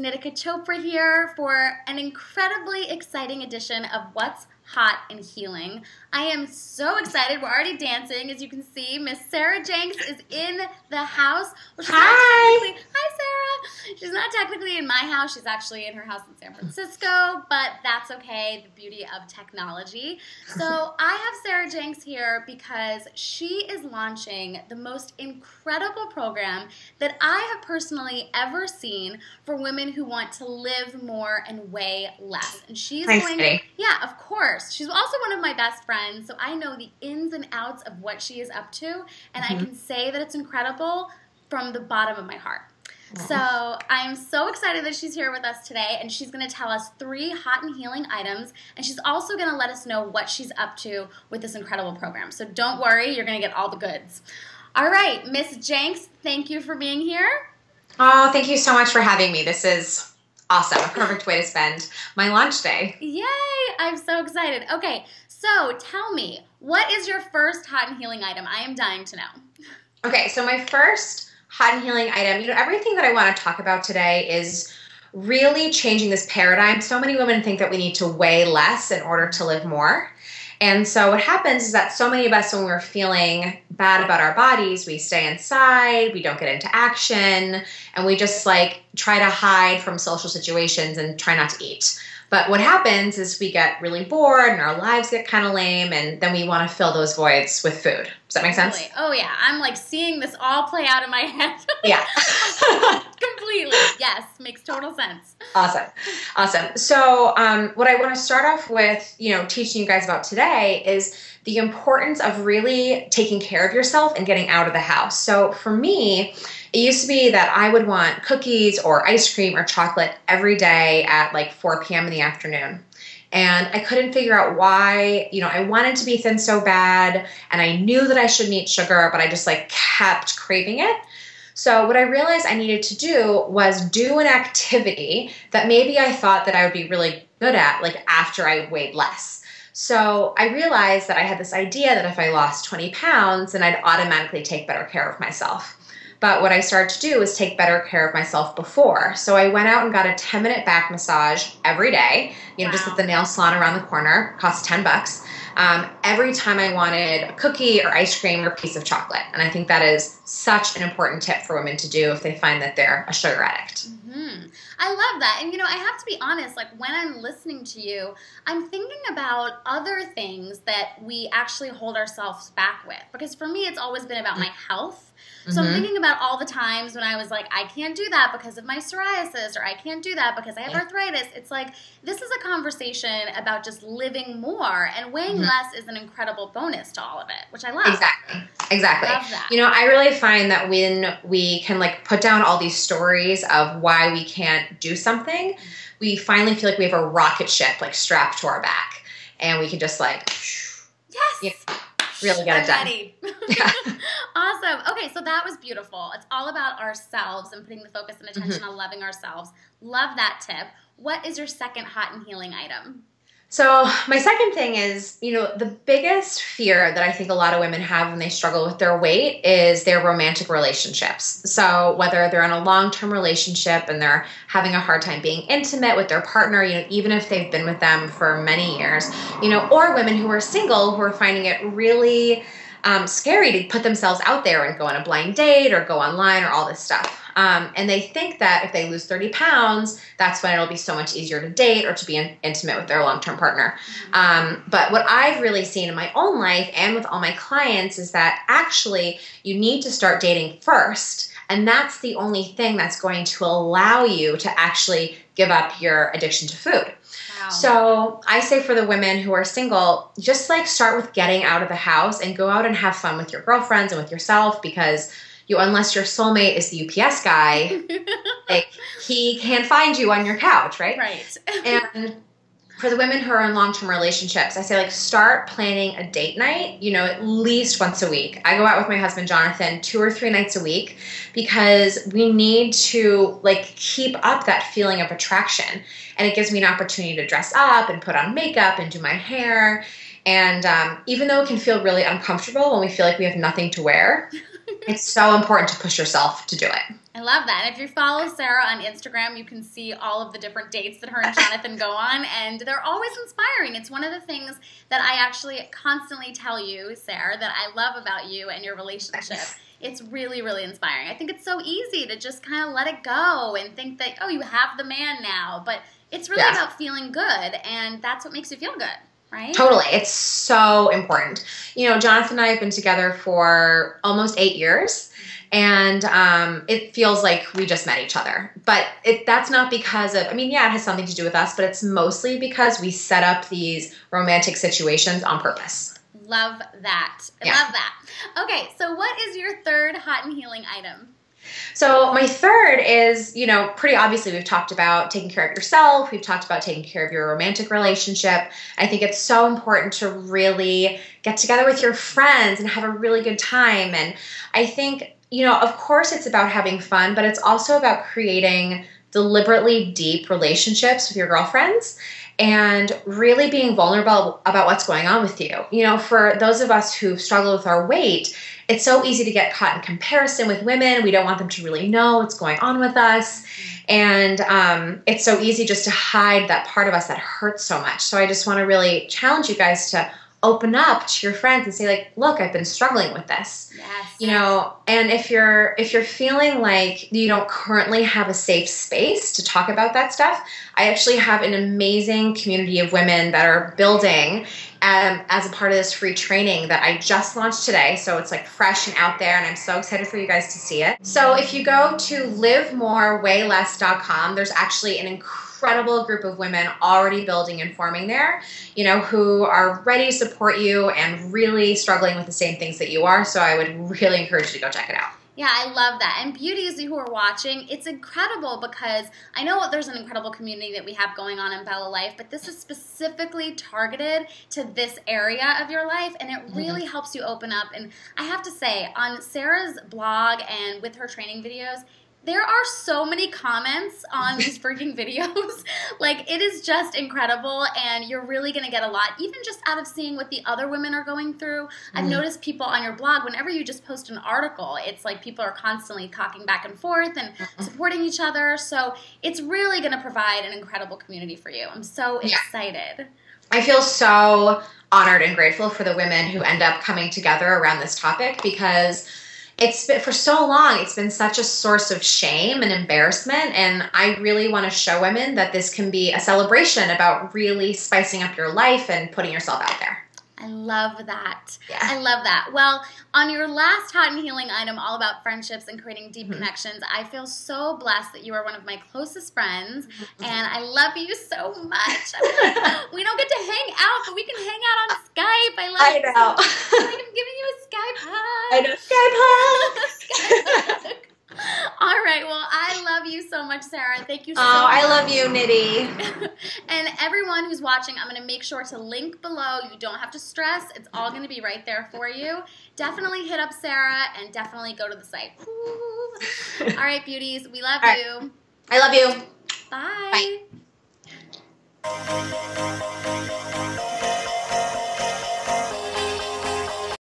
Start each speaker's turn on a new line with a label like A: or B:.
A: Nitika Chopra here for an incredibly exciting edition of What's Hot and Healing. I am so excited. We're already dancing, as you can see. Miss Sarah Jenks is in the house. Well, hi, Sarah. She's not technically in my house. She's actually in her house in San Francisco, but that's okay. The beauty of technology. So I have Sarah Jenks here because she is launching the most incredible program that I have personally ever seen for women who want to live more and weigh less. And she's yeah, of course. She's also one of my best friends, so I know the ins and outs of what she is up to, and I can say that it's incredible from the bottom of my heart. So I'm so excited that she's here with us today, and she's going to tell us 3 hot and healing items, and she's also going to let us know what she's up to with this incredible program. So don't worry, you're going to get all the goods. All right, Miss Jenks, thank you for being here.
B: Oh, thank you so much for having me. This is awesome. A perfect way to spend my launch day.
A: Yay! I'm so excited. Okay, so tell me, what is your first hot and healing item? I am dying to know.
B: Okay, so my first hot and healing item, everything that I want to talk about today is really changing this paradigm. So many women think that we need to weigh less in order to live more. And so what happens is that so many of us, when we're feeling bad about our bodies, we stay inside, we don't get into action, and we just try to hide from social situations and try not to eat. But what happens is we get really bored and our lives get kind of lame, and then we want to fill those voids with food. Does that make sense?
A: Oh yeah, I'm seeing this all play out in my head.
B: Yeah.
A: Completely. Yes, makes total sense.
B: Awesome. So what I want to start off with, teaching you guys about today is the importance of really taking care of yourself and getting out of the house. So for me, it used to be that I would want cookies or ice cream or chocolate every day at 4 p.m. in the afternoon. And I couldn't figure out why, I wanted to be thin so bad, and I knew that I shouldn't eat sugar, but I just kept craving it. So what I realized I needed to do was do an activity that maybe I thought that I would be really good at, after I weighed less. So I realized that I had this idea that if I lost 20 pounds, then I'd automatically take better care of myself. But what I started to do was take better care of myself before. So I went out and got a 10-minute back massage every day, just at the nail salon around the corner. It cost $10. Every time I wanted a cookie or ice cream or a piece of chocolate. And I think that is such an important tip for women to do if they find that they're a sugar addict.
A: I love that. And, I have to be honest, when I'm listening to you, I'm thinking about other things that we actually hold ourselves back with. Because for me, it's always been about my health. So I'm thinking about all the times when I was I can't do that because of my psoriasis, or I can't do that because I have arthritis. It's this is a conversation about just living more, and weighing less is an incredible bonus to all of it, which I love.
B: Exactly.
A: Love that.
B: I really find that when we can put down all these stories of why we can't do something, we finally feel like we have a rocket ship strapped to our back, and we can just
A: yes.
B: Really get it done.
A: Ready. Awesome. Okay, so that was beautiful. It's all about ourselves and putting the focus and attention on loving ourselves. Love that tip. What is your second hot and healing item?
B: So my second thing is, the biggest fear that I think a lot of women have when they struggle with their weight is their romantic relationships. So whether they're in a long-term relationship and they're having a hard time being intimate with their partner, even if they've been with them for many years, or women who are single who are finding it really scary to put themselves out there and go on a blind date or go online or all this stuff. And they think that if they lose 30 pounds, that's when it'll be so much easier to date or to be intimate with their long-term partner. But what I've really seen in my own life and with all my clients is that actually you need to start dating first. And that's the only thing that's going to allow you to actually give up your addiction to food. Wow. So I say for the women who are single, just start with getting out of the house and go out and have fun with your girlfriends and with yourself, because unless your soulmate is the UPS guy, he can't find you on your couch, right?
A: Right.
B: And for the women who are in long-term relationships, I say start planning a date night, at least once a week. I go out with my husband, Jonathan, 2 or 3 nights a week, because we need to keep up that feeling of attraction. And it gives me an opportunity to dress up and put on makeup and do my hair. And even though it can feel really uncomfortable when we feel like we have nothing to wear, it's so important to push yourself to do it.
A: I love that. And if you follow Sarah on Instagram, you can see all of the different dates that her and Jonathan go on, and they're always inspiring. It's one of the things that I actually constantly tell you, Sarah, that I love about you and your relationship. It's really, really inspiring. I think it's so easy to just kind of let it go and think that, oh, you have the man now. But it's really about feeling good, and that's what makes you feel good. Right?
B: Totally. It's so important. You know, Jonathan and I have been together for almost 8 years, and it feels like we just met each other. But that's not because of, I mean, yeah, it has something to do with us, but it's mostly because we set up these romantic situations on purpose.
A: Love that. I love that. Okay, so what is your third hot and healing item?
B: So my third is, you know, pretty obviously we've talked about taking care of yourself. We've talked about taking care of your romantic relationship. I think it's so important to really get together with your friends and have a really good time. And I think, you know, of course it's about having fun, but it's also about creating deliberately deep relationships with your girlfriends and really being vulnerable about what's going on with you. You know, for those of us who struggle with our weight, it's so easy to get caught in comparison with women. We don't want them to really know what's going on with us. And it's so easy just to hide that part of us that hurts so much. So I just want to really challenge you guys to open up to your friends and say, like, look, I've been struggling with this.
A: Yes.
B: You know, and if you're feeling like you don't currently have a safe space to talk about that stuff, I actually have an amazing community of women that are building as a part of this free training that I just launched today. So it's like fresh and out there, and I'm so excited for you guys to see it. So if you go to livemorewayless.com, there's actually an incredible group of women already building and forming there, you know, who are ready to support you and really struggling with the same things that you are. So I would really encourage you to go check it out.
A: Yeah, I love that. And beauties who are watching, it's incredible because I know there's an incredible community that we have going on in Bella Life, but this is specifically targeted to this area of your life, and it really helps you open up. And I have to say, on Sarah's blog and with her training videos, there are so many comments on these freaking videos. Like, it is just incredible, and you're really going to get a lot, even just out of seeing what the other women are going through. I've noticed people on your blog, whenever you just post an article, it's like people are constantly talking back and forth and supporting each other. So it's really going to provide an incredible community for you. I'm so excited.
B: I feel so honored and grateful for the women who end up coming together around this topic, because it's been, for so long, it's been such a source of shame and embarrassment, and I really want to show women that this can be a celebration about really spicing up your life and putting yourself out there.
A: I love that.
B: Yeah.
A: I love that. Well, on your last hot and healing item, all about friendships and creating deep connections, I feel so blessed that you are one of my closest friends, and I love you so much. I'm like, we don't get to hang out, but we can hang out on Skype.
B: I know.
A: I'm giving you a Skype hug.
B: I know. Skype hug.
A: Skype hug. All right. Well, I love you so much, Sarah. Thank you so much.
B: Oh, I love you, Nitty.
A: And everyone who's watching, I'm going to make sure to link below. You don't have to stress. It's all going to be right there for you. Definitely hit up Sarah and definitely go to the site. All right, beauties. We love you.
B: I love you.
A: Bye.
B: Bye.